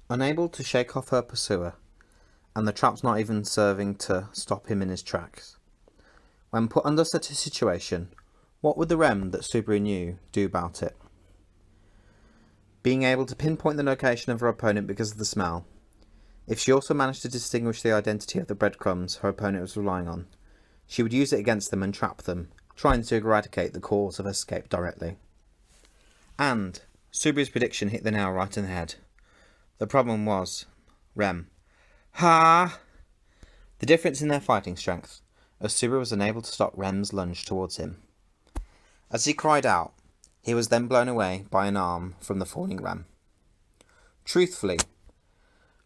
Unable to shake off her pursuer, and the trap's not even serving to stop him in his tracks. When put under such a situation, what would the Rem that Subaru knew do about it? Being able to pinpoint the location of her opponent because of the smell, if she also managed to distinguish the identity of the breadcrumbs her opponent was relying on, she would use it against them and trap them, trying to eradicate the cause of escape directly. And Subaru's prediction hit the nail right in the head. The problem was Rem. Ha! The difference in their fighting strength, as Subaru was unable to stop Rem's lunge towards him. As he cried out, he was then blown away by an arm from the falling Rem. Truthfully,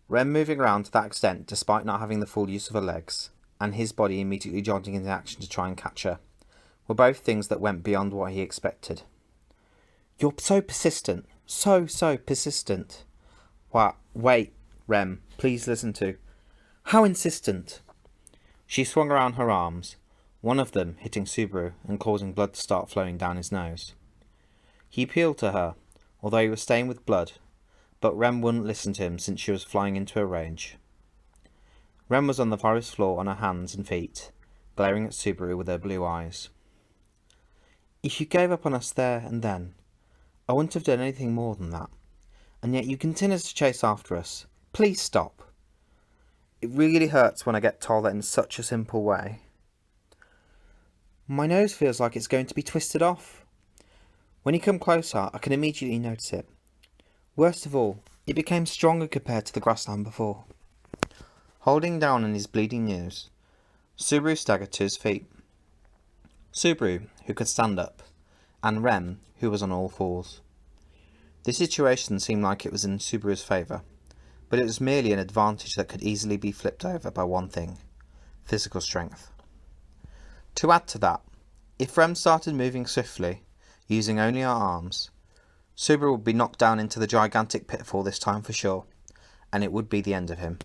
Rem moving around to that extent despite not having the full use of her legs, and his body immediately jogging into action to try and catch her, were both things that went beyond what he expected. "You're so persistent, so persistent." "What? Wait, Rem, please listen to..." "How insistent?" She swung around her arms, one of them hitting Subaru and causing blood to start flowing down his nose. He appealed to her, although he was stained with blood, but Rem wouldn't listen to him since she was flying into a rage. Rem was on the forest floor on her hands and feet, glaring at Subaru with her blue eyes. "If you gave up on us there and then, I wouldn't have done anything more than that. And yet you continue to chase after us. Please stop. It really hurts when I get told that in such a simple way. My nose feels like it's going to be twisted off. When you come closer, I can immediately notice it. Worst of all, it became stronger compared to the grassland before." Holding down on his bleeding nose, Subaru staggered to his feet. Subaru, who could stand up, and Rem, who was on all fours. The situation seemed like it was in Subaru's favour, but it was merely an advantage that could easily be flipped over by one thing: physical strength. To add to that, if Rem started moving swiftly, using only her arms, Subaru would be knocked down into the gigantic pitfall this time for sure, and it would be the end of him.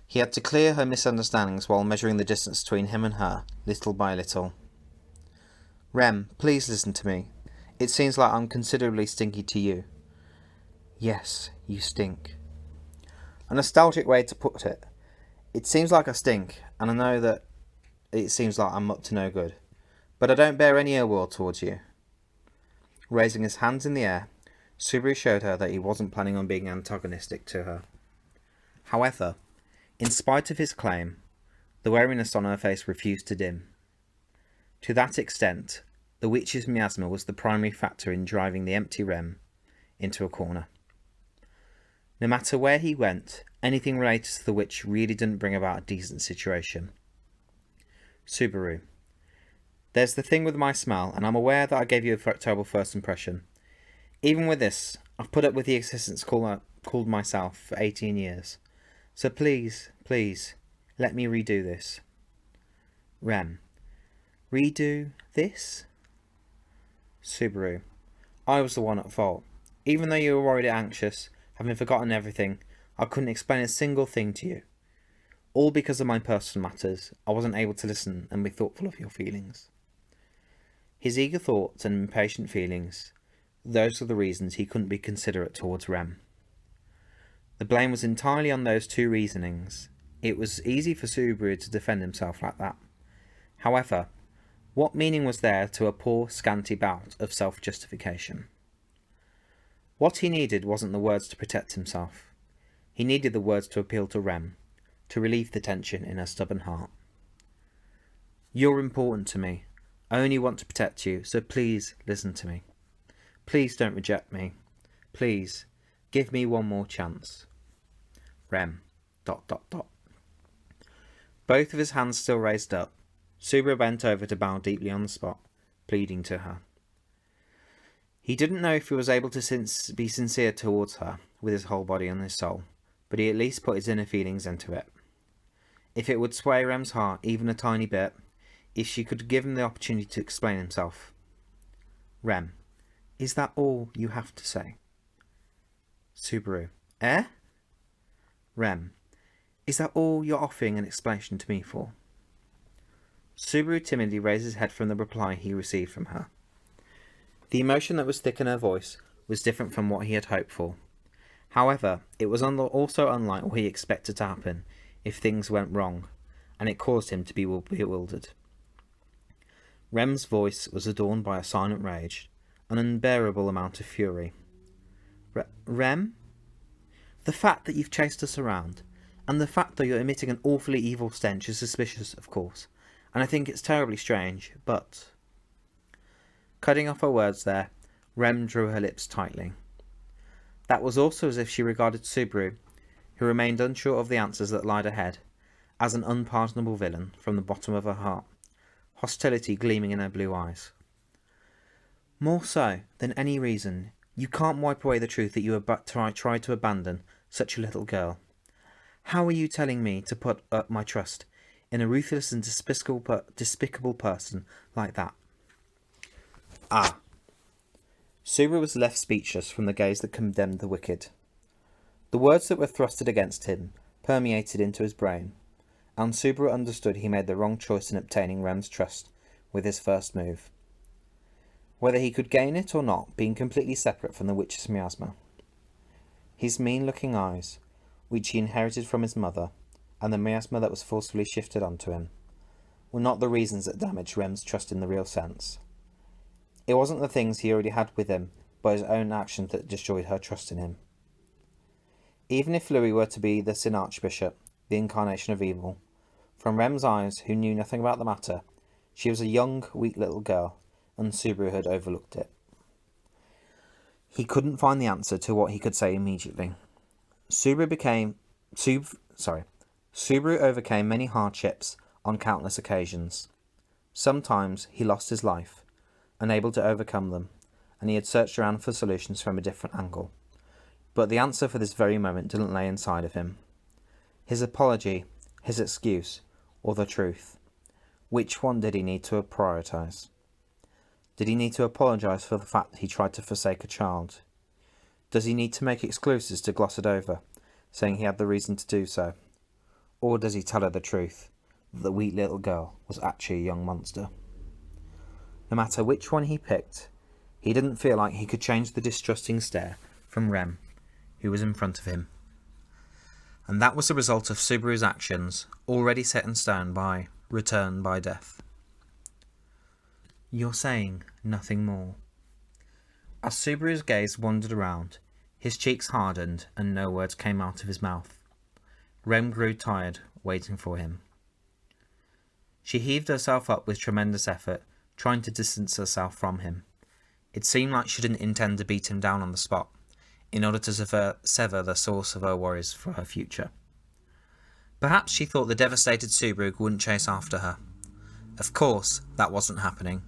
He had to clear her misunderstandings while measuring the distance between him and her, little by little. "Rem, please listen to me. It seems like I'm considerably stinky to you." "Yes, you stink." A nostalgic way to put it. It seems like I stink, and I know that it seems like I'm up to no good, but I don't bear any ill will towards you. Raising his hands in the air, Subaru showed her that he wasn't planning on being antagonistic to her. However, in spite of his claim, the wariness on her face refused to dim. To that extent, the witch's miasma was the primary factor in driving the empty Rem into a corner. No matter where he went, anything related to the witch really didn't bring about a decent situation. "Subaru, there's the thing with my smell, and I'm aware that I gave you a terrible first impression. Even with this, I've put up with the existence called myself for 18 years. So please, let me redo this." Rem, "Redo this?" Subaru, "I was the one at fault. Even though you were worried and anxious, having forgotten everything, I couldn't explain a single thing to you. All because of my personal matters, I wasn't able to listen and be thoughtful of your feelings." His eager thoughts and impatient feelings, those were the reasons he couldn't be considerate towards Rem. The blame was entirely on those two reasonings. It was easy for Subaru to defend himself like that. However, what meaning was there to a poor, scanty bout of self-justification? What he needed wasn't the words to protect himself. He needed the words to appeal to Rem, to relieve the tension in her stubborn heart. "You're important to me. I only want to protect you, so please listen to me. Please don't reject me. Please, give me one more chance. Rem... Both of his hands still raised up, Subaru bent over to bow deeply on the spot, pleading to her. He didn't know if he was able to be sincere towards her with his whole body and his soul, but he at least put his inner feelings into it. If it would sway Rem's heart even a tiny bit, if she could give him the opportunity to explain himself. "Rem, is that all you have to say?" Subaru, "Eh?" "Rem, is that all you're offering an explanation to me for?" Subaru timidly raised his head from the reply he received from her. The emotion that was thick in her voice was different from what he had hoped for. However, it was also unlike what he expected to happen if things went wrong, and it caused him to be bewildered. Rem's voice was adorned by a silent rage, an unbearable amount of fury. Rem? The fact that you've chased us around, and the fact that you're emitting an awfully evil stench is suspicious, of course, and I think it's terribly strange, but... Cutting off her words there, Rem drew her lips tightly. That was also as if she regarded Subaru, who remained unsure of the answers that lied ahead, as an unpardonable villain from the bottom of her heart, hostility gleaming in her blue eyes. More so than any reason, you can't wipe away the truth that you tried to abandon such a little girl. How are you telling me to put up my trust in a ruthless and despicable person like that? Ah. Subaru was left speechless from the gaze that condemned the wicked. The words that were thrusted against him permeated into his brain, and Subaru understood he made the wrong choice in obtaining Rem's trust with his first move. Whether he could gain it or not being completely separate from the witch's miasma. His mean-looking eyes, which he inherited from his mother, and the miasma that was forcefully shifted onto him, were not the reasons that damaged Rem's trust in the real sense. It wasn't the things he already had with him, but his own actions that destroyed her trust in him. Even if Louis were to be the Sin Archbishop, the incarnation of evil, from Rem's eyes, who knew nothing about the matter, she was a young, weak little girl, and Subaru had overlooked it. He couldn't find the answer to what he could say immediately. Subaru overcame many hardships on countless occasions. Sometimes he lost his life, unable to overcome them, and he had searched around for solutions from a different angle. But the answer for this very moment didn't lay inside of him. His apology, his excuse, or the truth. Which one did he need to prioritise? Did he need to apologise for the fact that he tried to forsake a child? Does he need to make excuses to gloss it over, saying he had the reason to do so? Or does he tell her the truth, that the weak little girl was actually a young monster? No matter which one he picked, he didn't feel like he could change the distrusting stare from Rem, who was in front of him. And that was the result of Subaru's actions, already set in stone by return by death. You're saying nothing more. As Subaru's gaze wandered around, his cheeks hardened and no words came out of his mouth. Rem grew tired, waiting for him. She heaved herself up with tremendous effort, trying to distance herself from him. It seemed like she didn't intend to beat him down on the spot, in order to sever the source of her worries for her future. Perhaps she thought the devastated Subaru wouldn't chase after her. Of course, that wasn't happening.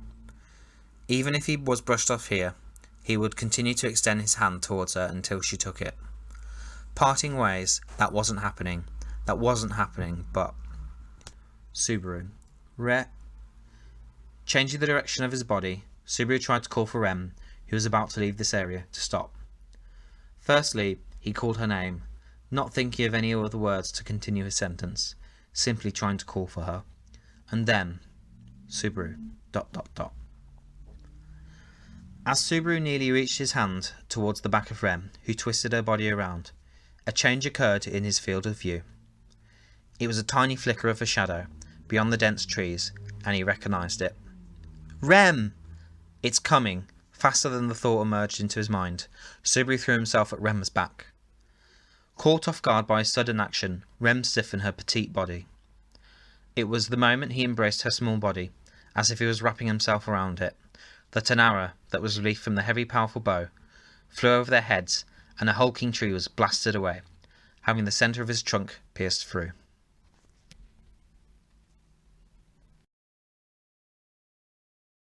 Even if he was brushed off here, he would continue to extend his hand towards her until she took it. Parting ways, that wasn't happening, but... Subaru. Changing the direction of his body, Subaru tried to call for Rem, who was about to leave this area, to stop. Firstly, he called her name, not thinking of any other words to continue his sentence, simply trying to call for her. And then, Subaru... As Subaru nearly reached his hand towards the back of Rem, who twisted her body around, a change occurred in his field of view. It was a tiny flicker of a shadow, beyond the dense trees, and he recognised it. Rem! It's coming. Faster than the thought emerged into his mind, Subaru threw himself at Rem's back. Caught off guard by his sudden action, Rem stiffened her petite body. It was the moment he embraced her small body, as if he was wrapping himself around it, that an arrow that was released from the heavy, powerful bow flew over their heads, and a hulking tree was blasted away, having the centre of his trunk pierced through.